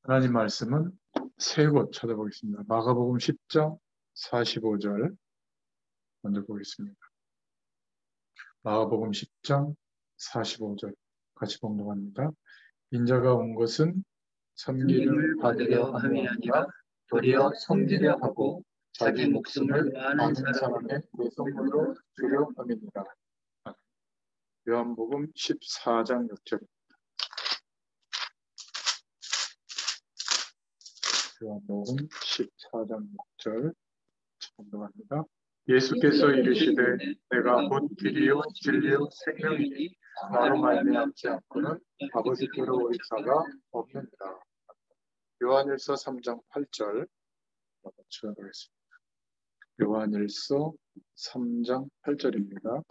하나님 말씀은 세 곳 찾아보겠습니다. 마가복음 10장 45절 먼저 보겠습니다. 마가복음 10장 45절 같이 봉독합니다. 인자가 온 것은 섬기를 받으려 함이 아니라 도리어 섬기려 하고 자기 목숨을 많은 사람의 대성물로 주려 함이니라. 요한복음 14장 6절. 요한복음 14장 6절 봉독합니다. 예수께서 이르시되 내가 곧 길이요 진리요 생명이니 나로 말미암지 않고는 아버지께로 올 자가 없느니라. 요한일서 3장 8절 찾아보겠습니다. 요한일서 3장 8절입니다.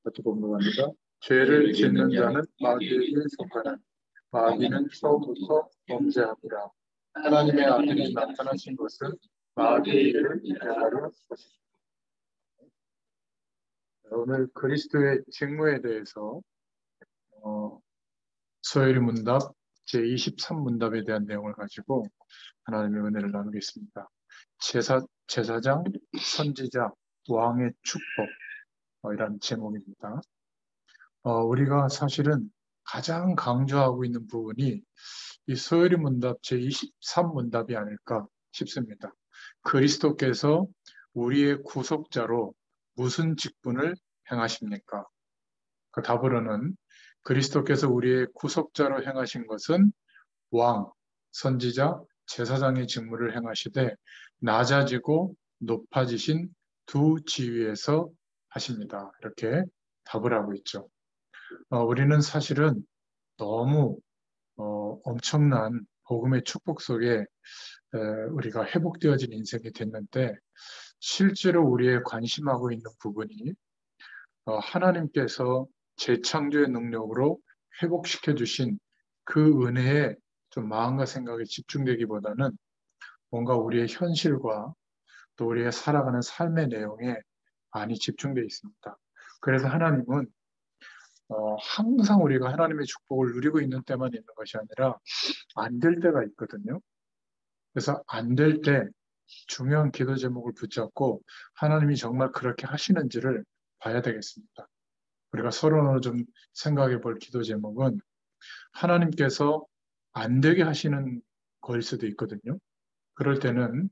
같이 봉독합니다. 죄를 짓는 자는 마귀에게 속하나니 마귀는 처음부터 범죄함이라. 하나님의 아들이 나타나신 것은 마귀의 일을 해하려 하시니라. 오늘 그리스도의 직무에 대해서 서열의 문답 제23문답에 대한 내용을 가지고 하나님의 은혜를 나누겠습니다. 제사장, 선지자, 왕의 축복 이라는 제목입니다. 우리가 사실은 가장 강조하고 있는 부분이 이 서열의 문답 제23문답이 아닐까 싶습니다. 그리스도께서 우리의 구속자로 무슨 직분을 행하십니까? 그 답으로는 그리스도께서 우리의 구속자로 행하신 것은 왕, 선지자, 제사장의 직무를 행하시되 낮아지고 높아지신 두 지위에서 하십니다. 이렇게 답을 하고 있죠. 우리는 사실은 너무 엄청난 복음의 축복 속에 우리가 회복되어진 인생이 됐는데 실제로 우리의 관심하고 있는 부분이 하나님께서 재창조의 능력으로 회복시켜 주신 그 은혜에 좀 마음과 생각이 집중되기보다는 뭔가 우리의 현실과 또 우리가 살아가는 삶의 내용에 많이 집중되어 있습니다. 그래서 하나님은 항상 우리가 하나님의 축복을 누리고 있는 때만 있는 것이 아니라 안 될 때가 있거든요. 그래서 안 될 때 중요한 기도 제목을 붙잡고 하나님이 정말 그렇게 하시는지를 봐야 되겠습니다. 우리가 서로 좀 생각해 볼 기도 제목은 하나님께서 안 되게 하시는 거일 수도 있거든요. 그럴 때는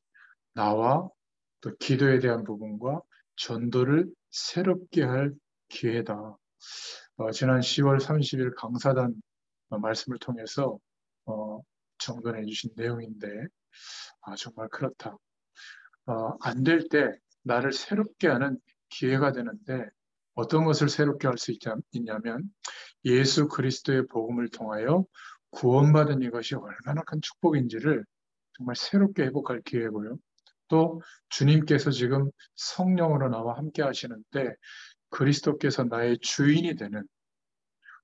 나와 또 기도에 대한 부분과 전도를 새롭게 할 기회다. 지난 10월 30일 강사단 말씀을 통해서 정돈해 주신 내용인데 정말 그렇다. 안 될 때 나를 새롭게 하는 기회가 되는데 어떤 것을 새롭게 할 수 있냐면 예수 그리스도의 복음을 통하여 구원받은 이것이 얼마나 큰 축복인지를 정말 새롭게 회복할 기회고요. 또 주님께서 지금 성령으로 나와 함께 하시는데 그리스도께서 나의 주인이 되는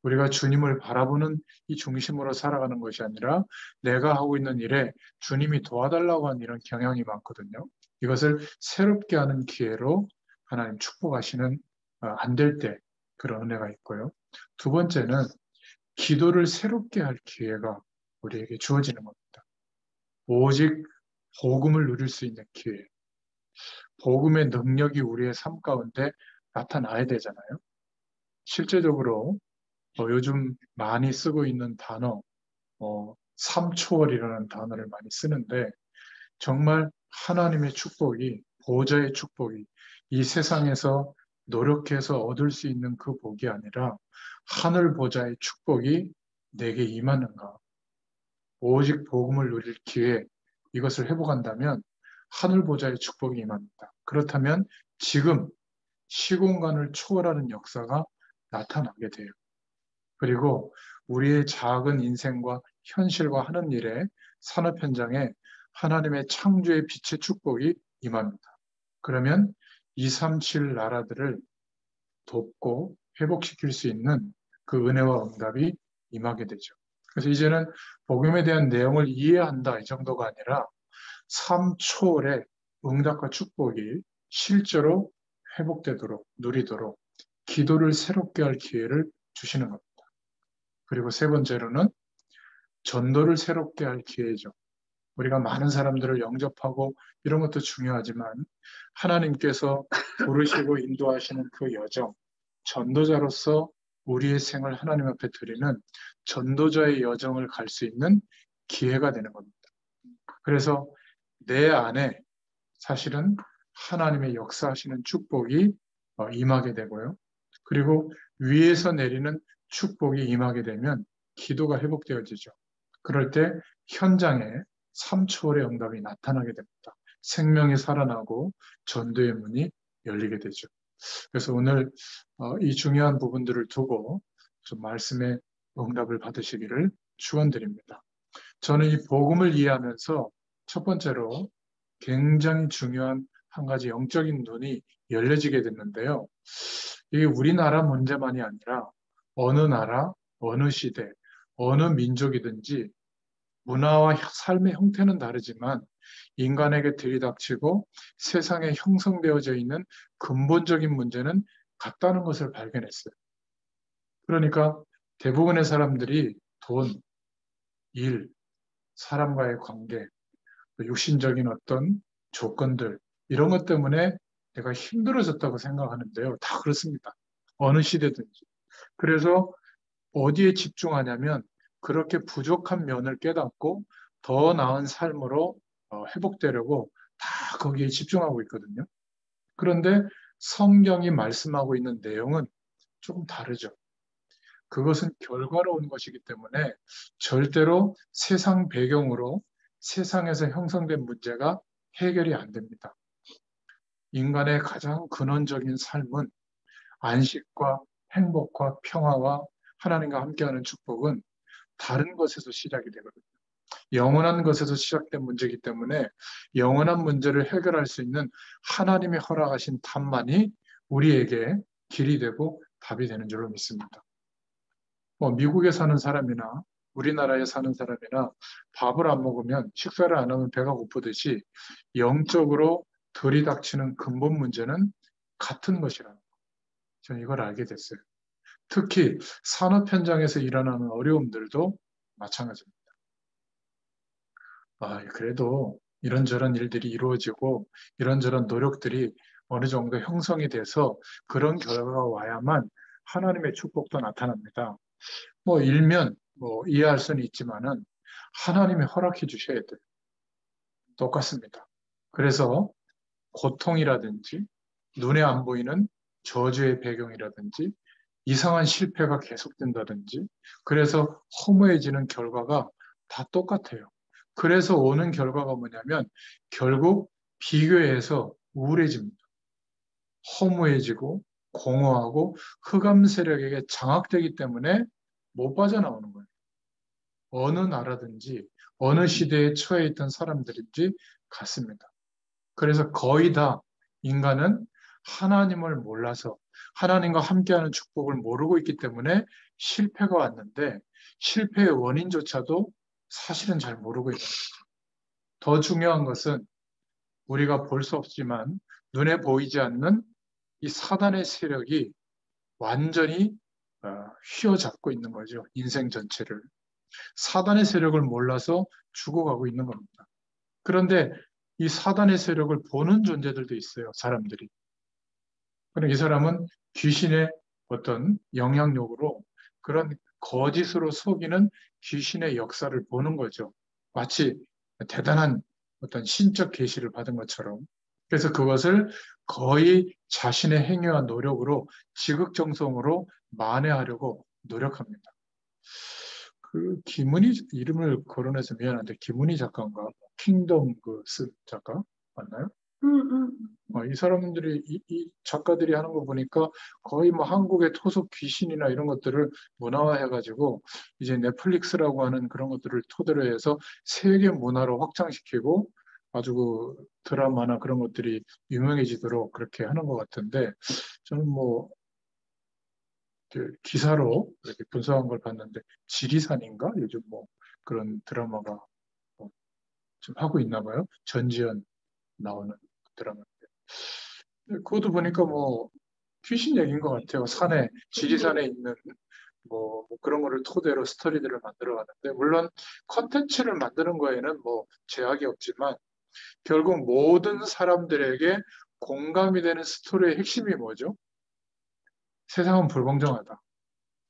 우리가 주님을 바라보는 이 중심으로 살아가는 것이 아니라 내가 하고 있는 일에 주님이 도와달라고 하는 이런 경향이 많거든요. 이것을 새롭게 하는 기회로 하나님 축복하시는 안 될 때 그런 은혜가 있고요. 두 번째는 기도를 새롭게 할 기회가 우리에게 주어지는 겁니다. 오직 복음을 누릴 수 있는 기회. 복음의 능력이 우리의 삶 가운데 나타나야 되잖아요. 실제적으로 요즘 많이 쓰고 있는 단어, 삼초월이라는 단어를 많이 쓰는데 정말 하나님의 축복이, 보좌의 축복이 이 세상에서 노력해서 얻을 수 있는 그 복이 아니라 하늘 보좌의 축복이 내게 임하는가. 오직 복음을 누릴 기회, 이것을 회복한다면 하늘 보좌의 축복이 임합니다. 그렇다면 지금 시공간을 초월하는 역사가 나타나게 돼요. 그리고 우리의 작은 인생과 현실과 하는 일에 산업 현장에 하나님의 창조의 빛의 축복이 임합니다. 그러면 237 나라들을 돕고 회복시킬 수 있는 그 은혜와 응답이 임하게 되죠. 그래서 이제는 복음에 대한 내용을 이해한다 이 정도가 아니라 삶 초월의 응답과 축복이 실제로 회복되도록 누리도록 기도를 새롭게 할 기회를 주시는 겁니다. 그리고 세 번째로는 전도를 새롭게 할 기회죠. 우리가 많은 사람들을 영접하고 이런 것도 중요하지만 하나님께서 부르시고 인도하시는 그 여정, 전도자로서 우리의 생을 하나님 앞에 드리는 전도자의 여정을 갈 수 있는 기회가 되는 겁니다. 그래서 내 안에 사실은 하나님의 역사하시는 축복이 임하게 되고요. 그리고 위에서 내리는 축복이 임하게 되면 기도가 회복되어지죠. 그럴 때 현장에 3초월의 응답이 나타나게 됩니다. 생명이 살아나고 전도의 문이 열리게 되죠. 그래서 오늘 이 중요한 부분들을 두고 좀 말씀의 응답을 받으시기를 축원드립니다. 저는 이 복음을 이해하면서 첫 번째로 굉장히 중요한 한 가지 영적인 눈이 열려지게 됐는데요. 이게 우리나라 문제만이 아니라 어느 나라, 어느 시대, 어느 민족이든지 문화와 삶의 형태는 다르지만 인간에게 들이닥치고 세상에 형성되어져 있는 근본적인 문제는 같다는 것을 발견했어요. 그러니까 대부분의 사람들이 돈, 일, 사람과의 관계, 육신적인 어떤 조건들, 이런 것 때문에 내가 힘들어졌다고 생각하는데요. 다 그렇습니다. 어느 시대든지. 그래서 어디에 집중하냐면 그렇게 부족한 면을 깨닫고 더 나은 삶으로 회복되려고 다 거기에 집중하고 있거든요. 그런데 성경이 말씀하고 있는 내용은 조금 다르죠. 그것은 결과로 온 것이기 때문에 절대로 세상 배경으로 세상에서 형성된 문제가 해결이 안 됩니다. 인간의 가장 근원적인 삶은 안식과 행복과 평화와 하나님과 함께하는 축복은 다른 것에서 시작이 되거든요. 영원한 것에서 시작된 문제이기 때문에 영원한 문제를 해결할 수 있는 하나님이 허락하신 답만이 우리에게 길이 되고 답이 되는 줄로 믿습니다. 미국에 사는 사람이나 우리나라에 사는 사람이나 밥을 안 먹으면 식사를 안 하면 배가 고프듯이 영적으로 들이닥치는 근본 문제는 같은 것이라는 거. 저는 이걸 알게 됐어요. 특히 산업 현장에서 일어나는 어려움들도 마찬가지입니다. 그래도 이런저런 일들이 이루어지고 이런저런 노력들이 어느 정도 형성이 돼서 그런 결과가 와야만 하나님의 축복도 나타납니다. 일면 이해할 수는 있지만은 하나님이 허락해 주셔야 돼요. 똑같습니다. 그래서 고통이라든지 눈에 안 보이는 저주의 배경이라든지 이상한 실패가 계속된다든지 그래서 허무해지는 결과가 다 똑같아요. 그래서 오는 결과가 뭐냐면 결국 비교해서 우울해집니다. 허무해지고 공허하고 흑암 세력에게 장악되기 때문에 못 빠져나오는 거예요. 어느 나라든지 어느 시대에 처해 있던 사람들인지 같습니다. 그래서 거의 다 인간은 하나님을 몰라서 하나님과 함께하는 축복을 모르고 있기 때문에 실패가 왔는데 실패의 원인조차도 사실은 잘 모르고 있는 거죠. 더 중요한 것은 우리가 볼 수 없지만 눈에 보이지 않는 이 사단의 세력이 완전히 휘어잡고 있는 거죠. 인생 전체를. 사단의 세력을 몰라서 죽어가고 있는 겁니다. 그런데 이 사단의 세력을 보는 존재들도 있어요, 사람들이. 그럼 이 사람은 귀신의 어떤 영향력으로 그런 거짓으로 속이는 귀신의 역사를 보는 거죠. 마치 대단한 어떤 신적 계시를 받은 것처럼. 그래서 그것을 거의 자신의 행위와 노력으로 지극정성으로 만회하려고 노력합니다. 그 김은희 이름을 거론해서 미안한데 김은희 작가인가? 킹덤 쓴 작가 맞나요? 음. 이 사람들이 이 작가들이 하는 거 보니까 거의 한국의 토속 귀신이나 이런 것들을 문화화해가지고 이제 넷플릭스라고 하는 그런 것들을 토대로 해서 세계 문화로 확장시키고 아주 그 드라마나 그런 것들이 유명해지도록 그렇게 하는 것 같은데 저는 기사로 이렇게 분석한 걸 봤는데 지리산인가 요즘 그런 드라마가 좀 하고 있나 봐요. 전지현 나오는 드라마. 그것도 보니까 귀신 얘기인 것 같아요. 지리산에 있는 뭐 그런 거를 토대로 스토리들을 만들어 가는데, 물론 컨텐츠를 만드는 거에는 뭐 제약이 없지만 결국 모든 사람들에게 공감이 되는 스토리의 핵심이 뭐죠? 세상은 불공정하다.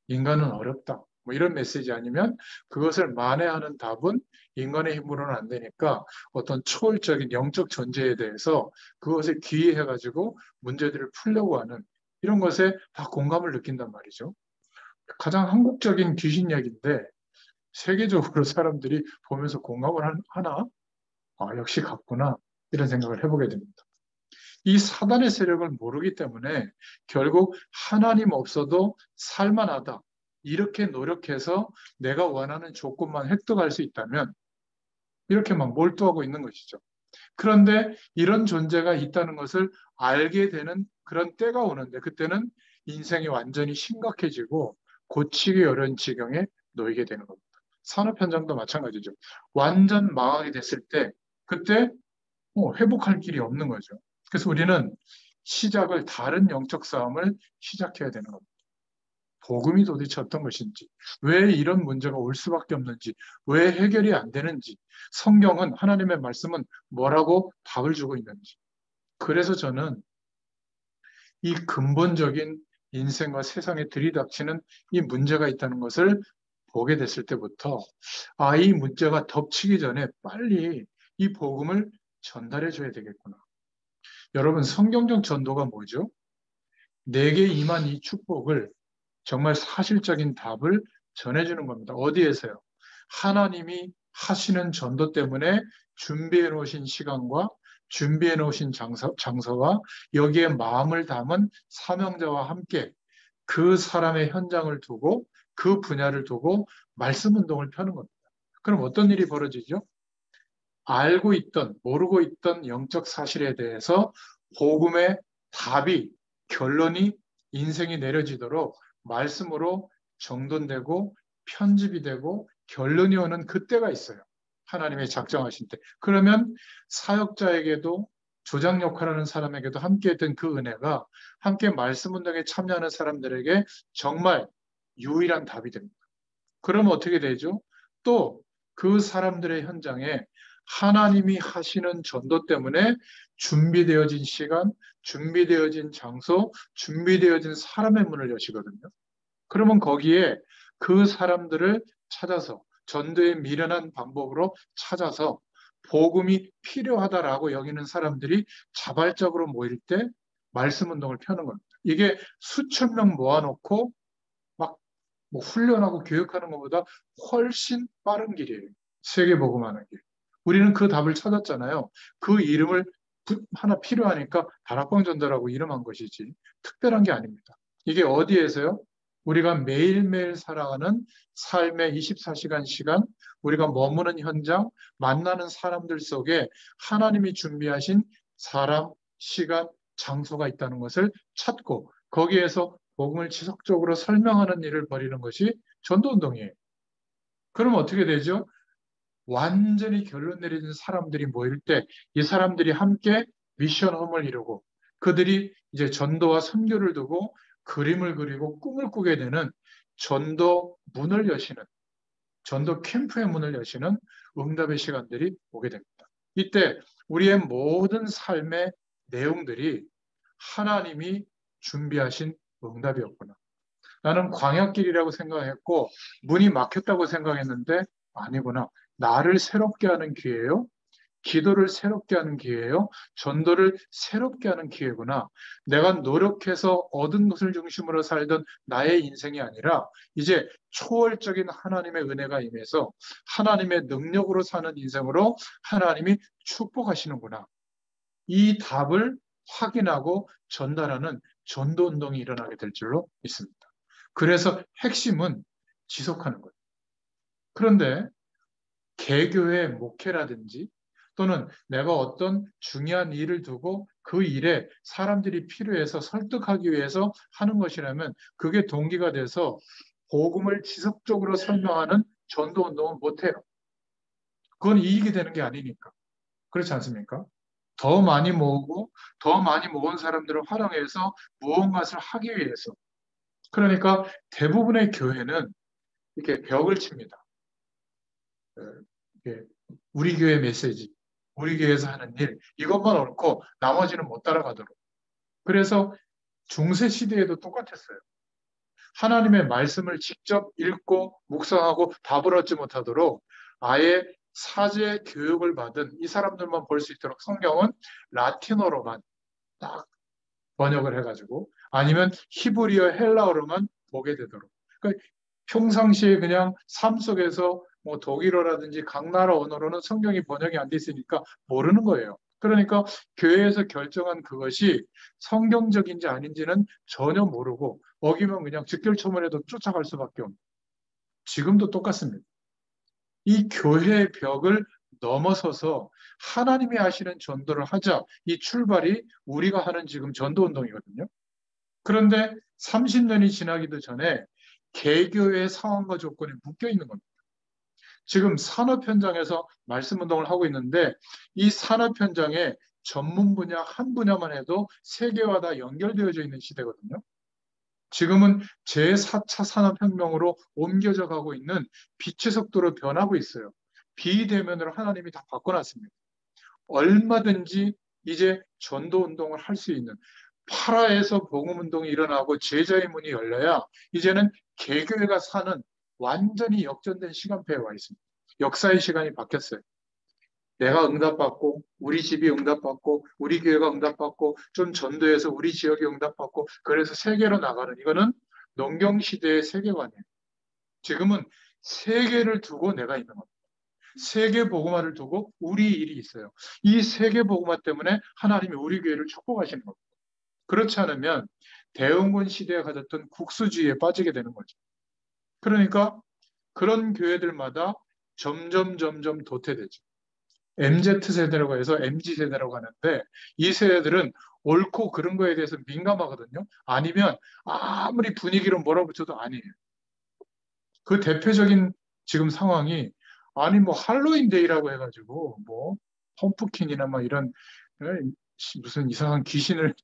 인간은 어렵다. 뭐 이런 메시지 아니면 그것을 만회하는 답은 인간의 힘으로는 안 되니까 어떤 초월적인 영적 존재에 대해서 그것을 기이해가지고 문제들을 풀려고 하는 이런 것에 다 공감을 느낀단 말이죠. 가장 한국적인 귀신 얘기인데 세계적으로 사람들이 보면서 공감을 하나? 아, 역시 같구나. 이런 생각을 해보게 됩니다. 이 사단의 세력을 모르기 때문에 결국 하나님 없어도 살만하다. 이렇게 노력해서 내가 원하는 조건만 획득할 수 있다면 이렇게 막 몰두하고 있는 것이죠. 그런데 이런 존재가 있다는 것을 알게 되는 그런 때가 오는데 그때는 인생이 완전히 심각해지고 고치기 어려운 지경에 놓이게 되는 겁니다. 산업 현장도 마찬가지죠. 완전 망하게 됐을 때 그때 회복할 길이 없는 거죠. 그래서 우리는 시작을 다른 영적 싸움을 시작해야 되는 겁니다. 복음이 도대체 어떤 것인지, 왜 이런 문제가 올 수밖에 없는지, 왜 해결이 안 되는지, 성경은 하나님의 말씀은 뭐라고 답을 주고 있는지. 그래서 저는 이 근본적인 인생과 세상에 들이닥치는 이 문제가 있다는 것을 보게 됐을 때부터 이 문제가 덮치기 전에 빨리 이 복음을 전달해 줘야 되겠구나. 여러분, 성경적 전도가 뭐죠? 내게 임한 이 축복을 정말 사실적인 답을 전해주는 겁니다. 어디에서요? 하나님이 하시는 전도 때문에 준비해 놓으신 시간과 준비해 놓으신 장소와 여기에 마음을 담은 사명자와 함께 그 사람의 현장을 두고 그 분야를 두고 말씀 운동을 펴는 겁니다. 그럼 어떤 일이 벌어지죠? 알고 있던, 모르고 있던 영적 사실에 대해서 복음의 답이, 결론이 인생이 내려지도록 말씀으로 정돈되고 편집이 되고 결론이 오는 그때가 있어요. 하나님의 작정하신 때. 그러면 사역자에게도 조장 역할하는 사람에게도 함께 했던 그 은혜가 함께 말씀 운동에 참여하는 사람들에게 정말 유일한 답이 됩니다. 그러면 어떻게 되죠? 또 그 사람들의 현장에 하나님이 하시는 전도 때문에 준비되어진 시간, 준비되어진 장소, 준비되어진 사람의 문을 여시거든요. 그러면 거기에 그 사람들을 찾아서 전도의 미련한 방법으로 찾아서 복음이 필요하다라고 여기는 사람들이 자발적으로 모일 때 말씀 운동을 펴는 겁니다. 이게 수천 명 모아놓고 막 뭐 훈련하고 교육하는 것보다 훨씬 빠른 길이에요. 세계 복음하는 길. 우리는 그 답을 찾았잖아요. 그 이름을 하나 필요하니까 다락방 전도라고 이름한 것이지 특별한 게 아닙니다. 이게 어디에서요? 우리가 매일매일 살아가는 삶의 24시간 시간, 우리가 머무는 현장, 만나는 사람들 속에 하나님이 준비하신 사람, 시간, 장소가 있다는 것을 찾고 거기에서 복음을 지속적으로 설명하는 일을 벌이는 것이 전도운동이에요. 그럼 어떻게 되죠? 완전히 결론 내리는 사람들이 모일 때 이 사람들이 함께 미션 홈을 이루고 그들이 이제 전도와 선교를 두고 그림을 그리고 꿈을 꾸게 되는 전도 문을 여시는 전도 캠프의 문을 여시는 응답의 시간들이 오게 됩니다. 이때 우리의 모든 삶의 내용들이 하나님이 준비하신 응답이었구나. 나는 광야길이라고 생각했고 문이 막혔다고 생각했는데 아니구나. 나를 새롭게 하는 기회예요. 기도를 새롭게 하는 기회예요. 전도를 새롭게 하는 기회구나. 내가 노력해서 얻은 것을 중심으로 살던 나의 인생이 아니라 이제 초월적인 하나님의 은혜가 임해서 하나님의 능력으로 사는 인생으로 하나님이 축복하시는구나. 이 답을 확인하고 전달하는 전도 운동이 일어나게 될 줄로 믿습니다. 그래서 핵심은 지속하는 거예요. 그런데 개교의 목회라든지 또는 내가 어떤 중요한 일을 두고 그 일에 사람들이 필요해서 설득하기 위해서 하는 것이라면 그게 동기가 돼서 복음을 지속적으로 설명하는 전도 운동은 못해요. 그건 이익이 되는 게 아니니까. 그렇지 않습니까? 더 많이 모으고 더 많이 모은 사람들을 활용해서 무언가를 하기 위해서 그러니까 대부분의 교회는 이렇게 벽을 칩니다. 이게 우리 교회 메시지, 우리 교회에서 하는 일, 이것만 옳고 나머지는 못 따라가도록. 그래서 중세 시대에도 똑같았어요. 하나님의 말씀을 직접 읽고 묵상하고 답을 얻지 못하도록 아예 사제 교육을 받은 이 사람들만 볼 수 있도록 성경은 라틴어로만 딱 번역을 해가지고 아니면 히브리어 헬라어로만 보게 되도록. 그러니까 평상시에 그냥 삶 속에서 뭐 독일어라든지 각 나라 언어로는 성경이 번역이 안 돼 있으니까 모르는 거예요. 그러니까 교회에서 결정한 그것이 성경적인지 아닌지는 전혀 모르고 어기면 그냥 즉결초문해도 쫓아갈 수밖에 없는. 지금도 똑같습니다. 이 교회의 벽을 넘어서서 하나님이 하시는 전도를 하자. 이 출발이 우리가 하는 지금 전도 운동이거든요. 그런데 30년이 지나기도 전에 개교의 상황과 조건이 묶여 있는 겁니다. 지금 산업 현장에서 말씀 운동을 하고 있는데 이 산업 현장에 전문 분야 한 분야만 해도 세계와 다 연결되어져 있는 시대거든요. 지금은 제4차 산업혁명으로 옮겨져 가고 있는 빛의 속도로 변하고 있어요. 비대면으로 하나님이 다 바꿔놨습니다. 얼마든지 이제 전도 운동을 할 수 있는 파라에서 복음 운동이 일어나고 제자의 문이 열려야 이제는 개교회가 사는 완전히 역전된 시간표에 와 있습니다. 역사의 시간이 바뀌었어요. 내가 응답받고 우리 집이 응답받고 우리 교회가 응답받고 좀 전도해서 우리 지역이 응답받고 그래서 세계로 나가는 이거는 농경시대의 세계관이에요. 지금은 세계를 두고 내가 있는 겁니다. 세계 복음화를 두고 우리 일이 있어요. 이 세계 복음화 때문에 하나님이 우리 교회를 축복하시는 겁니다. 그렇지 않으면 대흥군 시대에 가졌던 국수주의에 빠지게 되는 거죠. 그러니까 그런 교회들마다 점점 도태되죠. MZ세대라고 해서 MZ세대라고 하는데 이 세대들은 옳고 그른 거에 대해서 민감하거든요. 아니면 아무리 분위기로 몰아붙여도 아니에요. 그 대표적인 지금 상황이 아니 뭐 할로윈데이라고 해가지고 뭐 펌프킨이나 막 이런 무슨 이상한 귀신을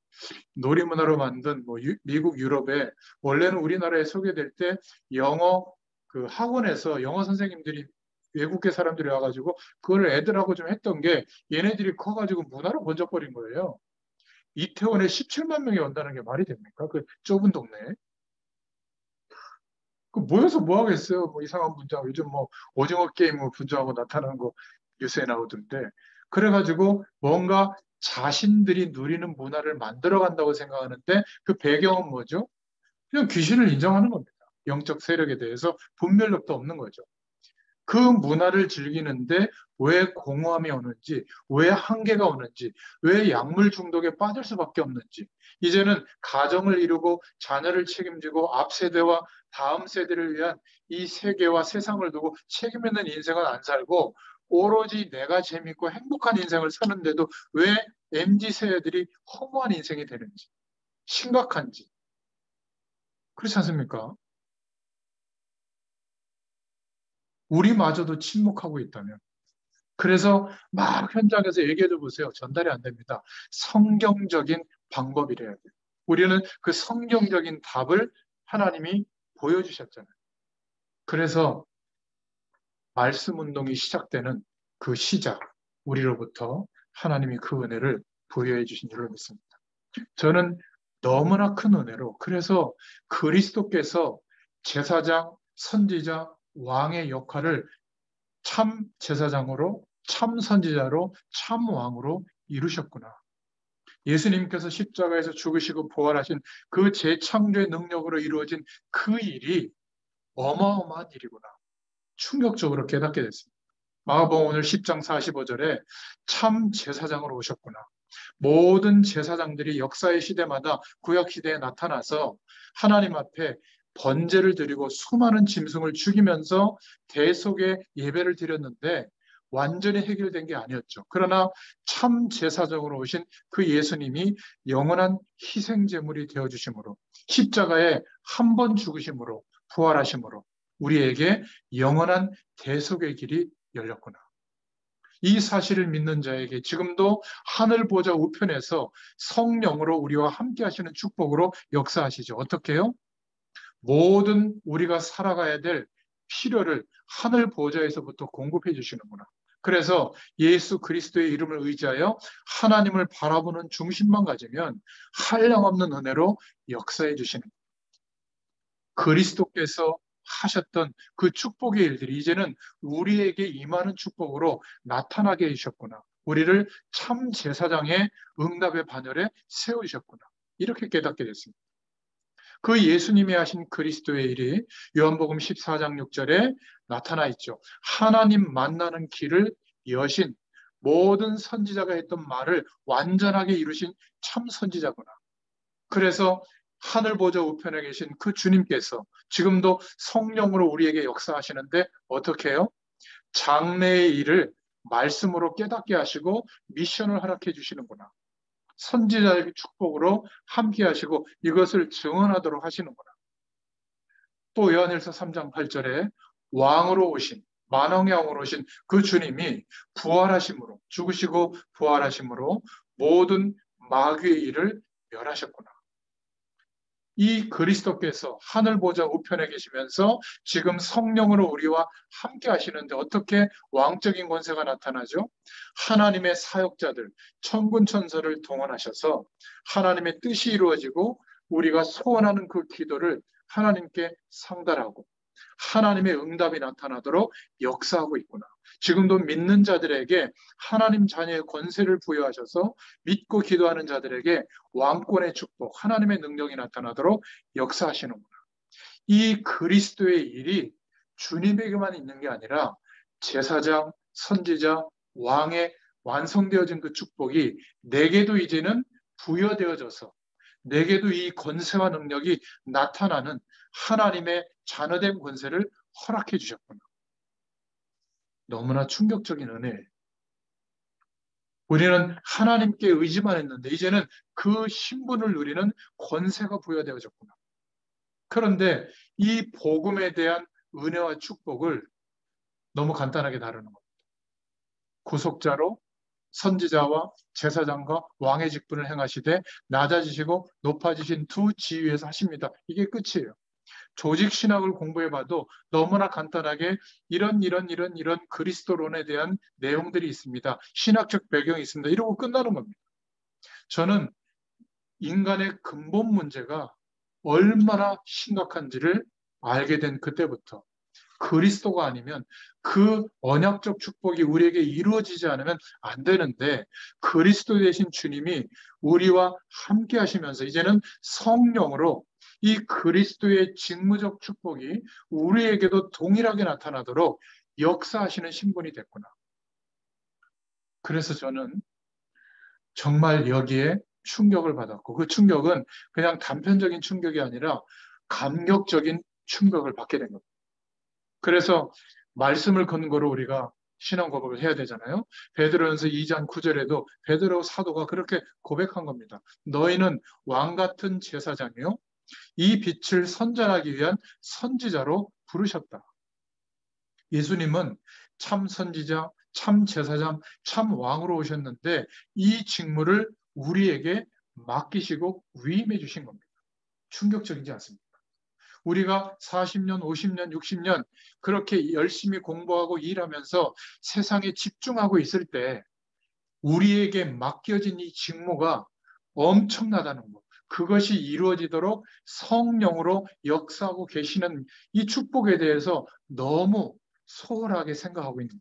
놀이문화로 만든 뭐 미국 유럽에 원래는 우리나라에 소개될 때 영어 그 학원에서 영어 선생님들이 외국계 사람들이 와가지고 그걸 애들하고 좀 했던 게 얘네들이 커가지고 문화로 번져버린 거예요. 이태원에 17만 명이 온다는 게 말이 됩니까? 그 좁은 동네에. 그 모여서 뭐 하겠어요? 뭐 이상한 분장, 요즘 뭐 오징어 게임 뭐 분장하고 나타나는 거 뉴스에 나오던데. 그래가지고 뭔가 자신들이 누리는 문화를 만들어 간다고 생각하는데 그 배경은 뭐죠? 그냥 귀신을 인정하는 겁니다. 영적 세력에 대해서 분별력도 없는 거죠. 그 문화를 즐기는데 왜 공허함이 오는지, 왜 한계가 오는지, 왜 약물 중독에 빠질 수밖에 없는지, 이제는 가정을 이루고 자녀를 책임지고 앞 세대와 다음 세대를 위한 이 세계와 세상을 두고 책임 있는 인생은 안 살고 오로지 내가 재밌고 행복한 인생을 사는데도 왜 MZ 세대들이 허무한 인생이 되는지, 심각한지, 그렇지 않습니까? 우리마저도 침묵하고 있다면. 그래서 막 현장에서 얘기해 보세요. 전달이 안 됩니다. 성경적인 방법이래야 돼요. 우리는 그 성경적인 답을 하나님이 보여주셨잖아요. 그래서 말씀 운동이 시작되는 그 시작, 우리로부터 하나님이 그 은혜를 부여해 주신 줄로 믿습니다. 저는 너무나 큰 은혜로, 그래서 그리스도께서 제사장, 선지자, 왕의 역할을 참 제사장으로, 참 선지자로, 참 왕으로 이루셨구나. 예수님께서 십자가에서 죽으시고 부활하신 그 재창조의 능력으로 이루어진 그 일이 어마어마한 일이구나. 충격적으로 깨닫게 됐습니다. 마가복음 오늘 10장 45절에 참 제사장으로 오셨구나. 모든 제사장들이 역사의 시대마다 구약 시대에 나타나서 하나님 앞에 번제를 드리고 수많은 짐승을 죽이면서 대속의 예배를 드렸는데 완전히 해결된 게 아니었죠. 그러나 참 제사장으로 오신 그 예수님이 영원한 희생 제물이 되어 주심으로 십자가에 한 번 죽으심으로 부활하심으로 우리에게 영원한 대속의 길이 열렸구나. 이 사실을 믿는 자에게 지금도 하늘 보좌 우편에서 성령으로 우리와 함께 하시는 축복으로 역사하시죠. 어떻게 해요? 모든 우리가 살아가야 될 필요를 하늘 보좌에서부터 공급해 주시는구나. 그래서 예수 그리스도의 이름을 의지하여 하나님을 바라보는 중심만 가지면 한량없는 은혜로 역사해 주시는 그리스도께서 하셨던 그 축복의 일들이 이제는 우리에게 임하는 축복으로 나타나게 해주셨구나. 우리를 참 제사장의 응답의 반열에 세우셨구나. 이렇게 깨닫게 됐습니다. 그 예수님이 하신 그리스도의 일이 요한복음 14장 6절에 나타나 있죠. 하나님 만나는 길을 여신 모든 선지자가 했던 말을 완전하게 이루신 참 선지자구나. 그래서 하늘 보좌 우편에 계신 그 주님께서 지금도 성령으로 우리에게 역사하시는데 어떻게 해요? 장래의 일을 말씀으로 깨닫게 하시고 미션을 허락해 주시는구나. 선지자의 축복으로 함께 하시고 이것을 증언하도록 하시는구나. 또 요한일서 3장 8절에 왕으로 오신 만왕의 왕으로 오신 그 주님이 부활하심으로 죽으시고 부활하심으로 모든 마귀의 일을 멸하셨구나. 이 그리스도께서 하늘 보좌 우편에 계시면서 지금 성령으로 우리와 함께 하시는데 어떻게 왕적인 권세가 나타나죠? 하나님의 사역자들, 천군 천사를 동원하셔서 하나님의 뜻이 이루어지고 우리가 소원하는 그 기도를 하나님께 상달하고 하나님의 응답이 나타나도록 역사하고 있구나. 지금도 믿는 자들에게 하나님 자녀의 권세를 부여하셔서 믿고 기도하는 자들에게 왕권의 축복, 하나님의 능력이 나타나도록 역사하시는구나. 이 그리스도의 일이 주님에게만 있는 게 아니라 제사장, 선지자, 왕의 완성되어진 그 축복이 내게도 이제는 부여되어져서 내게도 이 권세와 능력이 나타나는 하나님의 자녀된 권세를 허락해 주셨구나. 너무나 충격적인 은혜예요. 우리는 하나님께 의지만 했는데 이제는 그 신분을 누리는 권세가 부여되어졌구나. 그런데 이 복음에 대한 은혜와 축복을 너무 간단하게 다루는 겁니다. 구속자로 선지자와 제사장과 왕의 직분을 행하시되 낮아지시고 높아지신 두 지위에서 하십니다. 이게 끝이에요. 조직 신학을 공부해봐도 너무나 간단하게 이런 그리스도론에 대한 내용들이 있습니다. 신학적 배경이 있습니다. 이러고 끝나는 겁니다. 저는 인간의 근본 문제가 얼마나 심각한지를 알게 된 그때부터 그리스도가 아니면 그 언약적 축복이 우리에게 이루어지지 않으면 안 되는데 그리스도 되신 주님이 우리와 함께 하시면서 이제는 성령으로 이 그리스도의 직무적 축복이 우리에게도 동일하게 나타나도록 역사하시는 신분이 됐구나. 그래서 저는 정말 여기에 충격을 받았고 그 충격은 그냥 단편적인 충격이 아니라 감격적인 충격을 받게 된 겁니다. 그래서 말씀을 근거로 우리가 신앙 고백을 해야 되잖아요. 베드로전서 2장 9절에도 베드로 사도가 그렇게 고백한 겁니다. 너희는 왕 같은 제사장이요 이 빛을 선전하기 위한 선지자로 부르셨다. 예수님은 참 선지자, 참 제사장, 참 왕으로 오셨는데 이 직무를 우리에게 맡기시고 위임해 주신 겁니다. 충격적이지 않습니까? 우리가 40년, 50년, 60년 그렇게 열심히 공부하고 일하면서 세상에 집중하고 있을 때 우리에게 맡겨진 이 직무가 엄청나다는 것. 그것이 이루어지도록 성령으로 역사하고 계시는 이 축복에 대해서 너무 소홀하게 생각하고 있는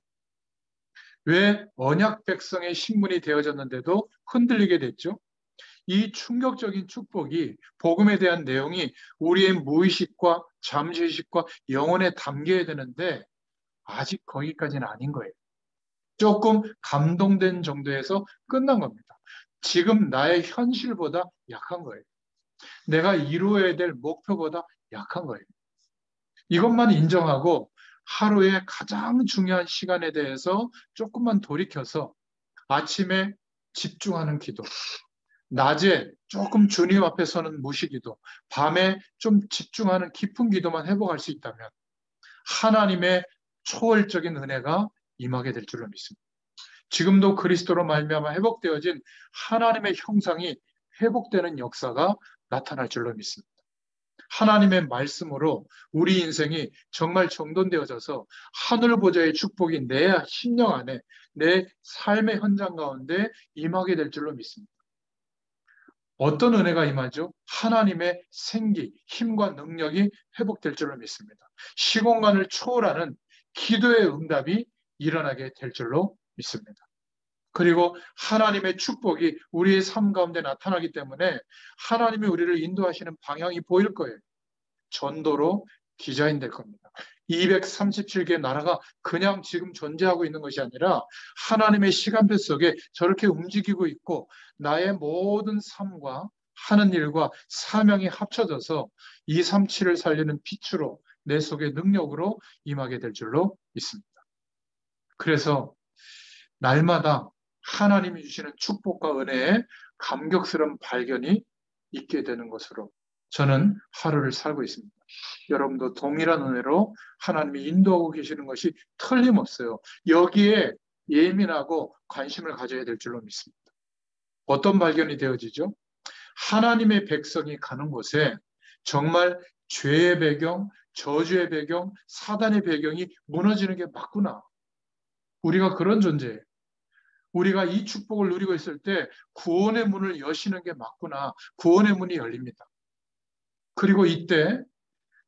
거예요. 왜 언약 백성의 신분이 되어졌는데도 흔들리게 됐죠? 이 충격적인 축복이 복음에 대한 내용이 우리의 무의식과 잠시의식과 영혼에 담겨야 되는데 아직 거기까지는 아닌 거예요. 조금 감동된 정도에서 끝난 겁니다. 지금 나의 현실보다 약한 거예요. 내가 이루어야 될 목표보다 약한 거예요. 이것만 인정하고 하루의 가장 중요한 시간에 대해서 조금만 돌이켜서 아침에 집중하는 기도, 낮에 조금 주님 앞에 서는 무시기도, 밤에 좀 집중하는 깊은 기도만 회복할 수 있다면 하나님의 초월적인 은혜가 임하게 될 줄로 믿습니다. 지금도 그리스도로 말미암아 회복되어진 하나님의 형상이 회복되는 역사가 나타날 줄로 믿습니다. 하나님의 말씀으로 우리 인생이 정말 정돈되어져서 하늘 보좌의 축복이 내 심령 안에, 내 삶의 현장 가운데 임하게 될 줄로 믿습니다. 어떤 은혜가 임하죠? 하나님의 생기, 힘과 능력이 회복될 줄로 믿습니다. 시공간을 초월하는 기도의 응답이 일어나게 될 줄로 믿습니다. 그리고 하나님의 축복이 우리의 삶 가운데 나타나기 때문에 하나님이 우리를 인도하시는 방향이 보일 거예요. 전도로 디자인될 겁니다. 237개 나라가 그냥 지금 존재하고 있는 것이 아니라 하나님의 시간표 속에 저렇게 움직이고 있고 나의 모든 삶과 하는 일과 사명이 합쳐져서 237을 살리는 빛으로 내 속의 능력으로 임하게 될 줄로 믿습니다. 그래서 날마다 하나님이 주시는 축복과 은혜에 감격스러운 발견이 있게 되는 것으로 저는 하루를 살고 있습니다. 여러분도 동일한 은혜로 하나님이 인도하고 계시는 것이 틀림없어요. 여기에 예민하고 관심을 가져야 될 줄로 믿습니다. 어떤 발견이 되어지죠? 하나님의 백성이 가는 곳에 정말 죄의 배경, 저주의 배경, 사단의 배경이 무너지는 게 맞구나. 우리가 그런 존재예요. 우리가 이 축복을 누리고 있을 때 구원의 문을 여시는 게 맞구나. 구원의 문이 열립니다. 그리고 이때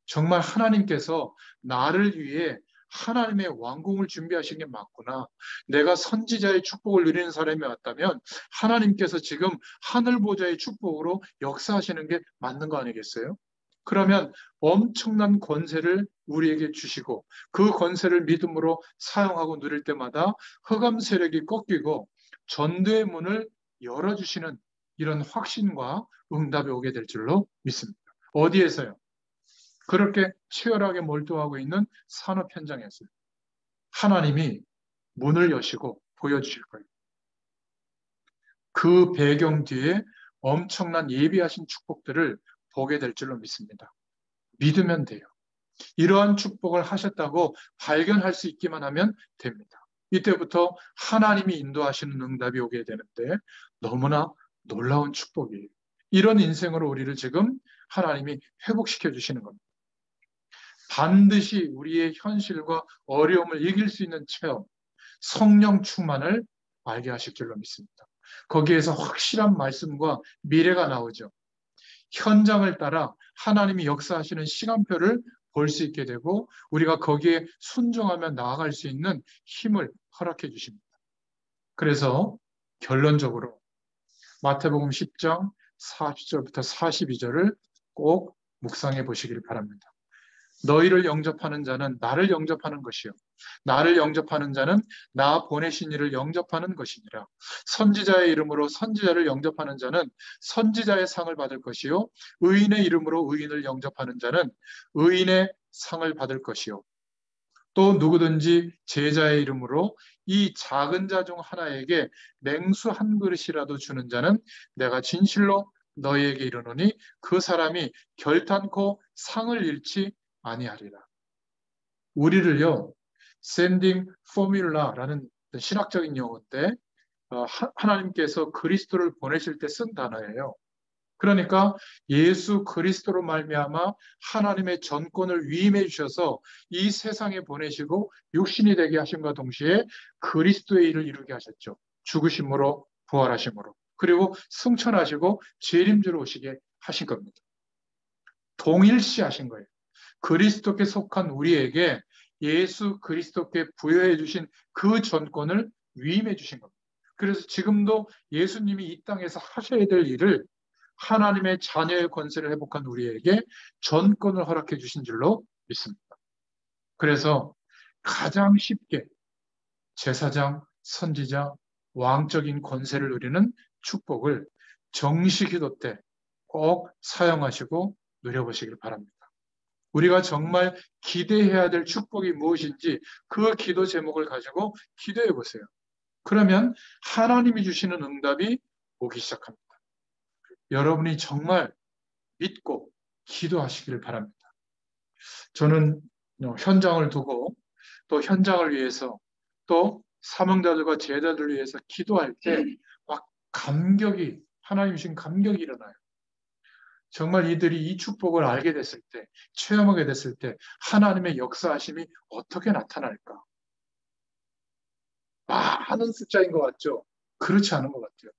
정말 하나님께서 나를 위해 하나님의 왕궁을 준비하신 게 맞구나. 내가 선지자의 축복을 누리는 사람이 왔다면 하나님께서 지금 하늘 보좌의 축복으로 역사하시는 게 맞는 거 아니겠어요? 그러면 엄청난 권세를 우리에게 주시고 그 권세를 믿음으로 사용하고 누릴 때마다 흑암 세력이 꺾이고 전도의 문을 열어주시는 이런 확신과 응답이 오게 될 줄로 믿습니다. 어디에서요? 그렇게 치열하게 몰두하고 있는 산업 현장에서요. 하나님이 문을 여시고 보여주실 거예요. 그 배경 뒤에 엄청난 예비하신 축복들을 보게 될 줄로 믿습니다. 믿으면 돼요. 이러한 축복을 하셨다고 발견할 수 있기만 하면 됩니다. 이때부터 하나님이 인도하시는 응답이 오게 되는데 너무나 놀라운 축복이에요. 이런 인생으로 우리를 지금 하나님이 회복시켜 주시는 겁니다. 반드시 우리의 현실과 어려움을 이길 수 있는 체험, 성령 충만을 알게 하실 줄로 믿습니다. 거기에서 확실한 말씀과 미래가 나오죠. 현장을 따라 하나님이 역사하시는 시간표를 볼 수 있게 되고 우리가 거기에 순종하며 나아갈 수 있는 힘을 허락해 주십니다. 그래서 결론적으로 마태복음 10장 40절부터 42절을 꼭 묵상해 보시길 바랍니다. 너희를 영접하는 자는 나를 영접하는 것이요 나를 영접하는 자는 나 보내신 이를 영접하는 것이니라. 선지자의 이름으로 선지자를 영접하는 자는 선지자의 상을 받을 것이요 의인의 이름으로 의인을 영접하는 자는 의인의 상을 받을 것이요 또 누구든지 제자의 이름으로 이 작은 자 중 하나에게 냉수 한 그릇이라도 주는 자는 내가 진실로 너희에게 이르노니 그 사람이 결탄코 상을 잃지 아니하리라. 우리를요, 샌딩 포뮬라라는 신학적인 용어인데 하나님께서 그리스도를 보내실 때 쓴 단어예요. 그러니까 예수 그리스도로 말미암아 하나님의 전권을 위임해 주셔서 이 세상에 보내시고 육신이 되게 하심과 동시에 그리스도의 일을 이루게 하셨죠. 죽으심으로 부활하심으로 그리고 승천하시고 재림주로 오시게 하신 겁니다. 동일시하신 거예요. 그리스도께 속한 우리에게 예수 그리스도께 부여해 주신 그 전권을 위임해 주신 겁니다. 그래서 지금도 예수님이 이 땅에서 하셔야 될 일을 하나님의 자녀의 권세를 회복한 우리에게 전권을 허락해 주신 줄로 믿습니다. 그래서 가장 쉽게 제사장, 선지자, 왕적인 권세를 누리는 축복을 정시기도 때 꼭 사용하시고 누려보시길 바랍니다. 우리가 정말 기대해야 될 축복이 무엇인지 그 기도 제목을 가지고 기도해 보세요. 그러면 하나님이 주시는 응답이 오기 시작합니다. 여러분이 정말 믿고 기도하시기를 바랍니다. 저는 현장을 두고 또 현장을 위해서 또 사명자들과 제자들을 위해서 기도할 때 막 감격이 하나님 주신 감격이 일어나요. 정말 이들이 이 축복을 알게 됐을 때, 체험하게 됐을 때 하나님의 역사하심이 어떻게 나타날까? 많은 숫자인 것 같죠? 그렇지 않은 것 같아요.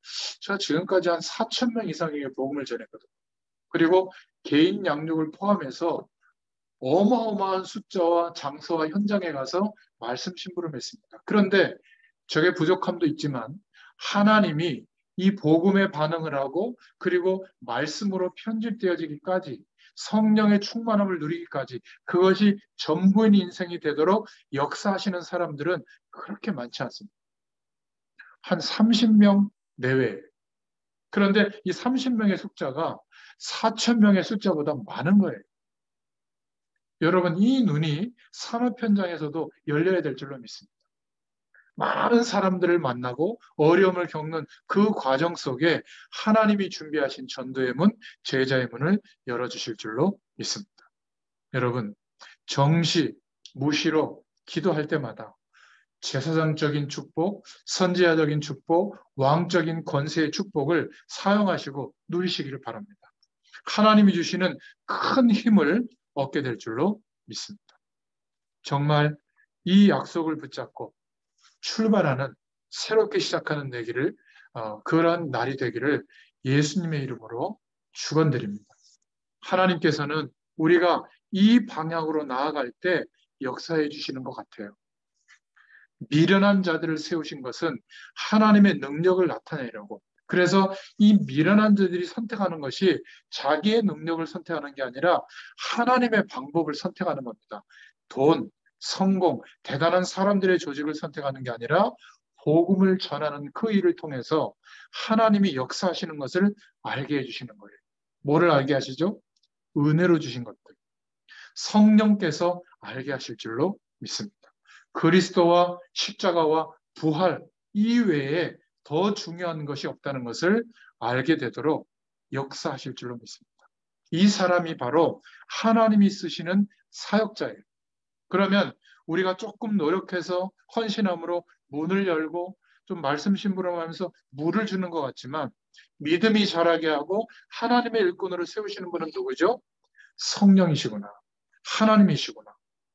제가 지금까지 한 4천 명 이상에게 복음을 전했거든요. 그리고 개인 양육을 포함해서 어마어마한 숫자와 장소와 현장에 가서 말씀 심부름했습니다. 그런데 저게 부족함도 있지만 하나님이 이 복음에 반응을 하고 그리고 말씀으로 편집되어지기까지 성령의 충만함을 누리기까지 그것이 전부인 인생이 되도록 역사하시는 사람들은 그렇게 많지 않습니다. 한 30명 내외. 그런데 이 30명의 숫자가 4천 명의 숫자보다 많은 거예요. 여러분, 이 눈이 산업 현장에서도 열려야 될 줄로 믿습니다. 많은 사람들을 만나고 어려움을 겪는 그 과정 속에 하나님이 준비하신 전도의 문, 제자의 문을 열어주실 줄로 믿습니다. 여러분, 정시, 무시로 기도할 때마다 제사장적인 축복, 선지자적인 축복, 왕적인 권세의 축복을 사용하시고 누리시기를 바랍니다. 하나님이 주시는 큰 힘을 얻게 될 줄로 믿습니다. 정말 이 약속을 붙잡고 출발하는 새롭게 시작하는 내기를 그런 날이 되기를 예수님의 이름으로 축원드립니다. 하나님께서는 우리가 이 방향으로 나아갈 때 역사해 주시는 것 같아요. 미련한 자들을 세우신 것은 하나님의 능력을 나타내려고. 그래서 이 미련한 자들이 선택하는 것이 자기의 능력을 선택하는 게 아니라 하나님의 방법을 선택하는 겁니다. 돈, 성공, 대단한 사람들의 조직을 선택하는 게 아니라 복음을 전하는 그 일을 통해서 하나님이 역사하시는 것을 알게 해주시는 거예요. 뭐를 알게 하시죠? 은혜로 주신 것들. 성령께서 알게 하실 줄로 믿습니다. 그리스도와 십자가와 부활 이외에 더 중요한 것이 없다는 것을 알게 되도록 역사하실 줄로 믿습니다. 이 사람이 바로 하나님이 쓰시는 사역자예요. 그러면 우리가 조금 노력해서 헌신함으로 문을 열고 좀 말씀 심부름하면서 물을 주는 것 같지만 믿음이 자라게 하고 하나님의 일꾼으로 세우시는 분은 누구죠? 성령이시구나. 하나님이시구나.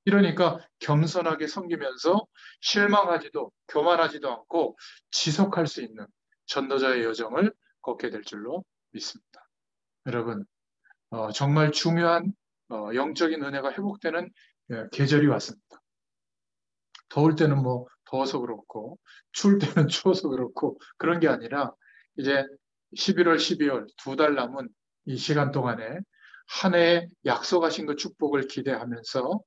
이러니까 겸손하게 섬기면서 실망하지도 교만하지도 않고 지속할 수 있는 전도자의 여정을 걷게 될 줄로 믿습니다. 여러분, 정말 중요한 영적인 은혜가 회복되는 계절이 왔습니다. 더울 때는 뭐 더워서 그렇고 추울 때는 추워서 그렇고 그런 게 아니라 이제 11월, 12월 두 달 남은 이 시간 동안에 한 해에 약속하신 그 축복을 기대하면서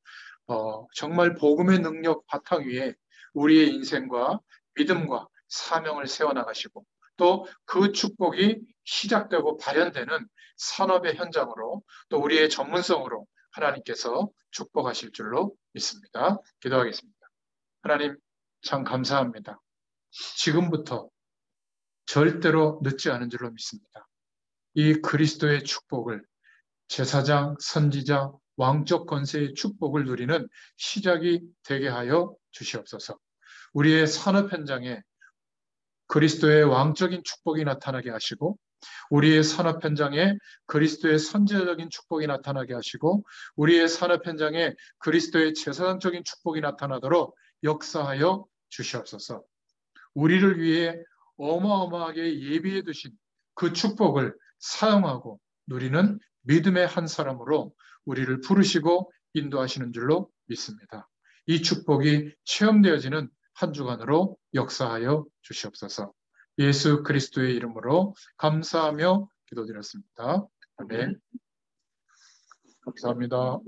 정말 복음의 능력 바탕 위에 우리의 인생과 믿음과 사명을 세워나가시고 또 그 축복이 시작되고 발현되는 산업의 현장으로 또 우리의 전문성으로 하나님께서 축복하실 줄로 믿습니다. 기도하겠습니다. 하나님 참 감사합니다. 지금부터 절대로 늦지 않은 줄로 믿습니다. 이 그리스도의 축복을 제사장, 선지자, 왕적 권세의 축복을 누리는 시작이 되게 하여 주시옵소서. 우리의 산업 현장에 그리스도의 왕적인 축복이 나타나게 하시고 우리의 산업 현장에 그리스도의 선지자적인 축복이 나타나게 하시고 우리의 산업 현장에 그리스도의 제사장적인 축복이 나타나도록 역사하여 주시옵소서. 우리를 위해 어마어마하게 예비해 두신 그 축복을 사용하고 누리는 믿음의 한 사람으로 우리를 부르시고 인도하시는 줄로 믿습니다. 이 축복이 체험되어지는 한 주간으로 역사하여 주시옵소서. 예수 그리스도의 이름으로 감사하며 기도드렸습니다. 아멘. 감사합니다.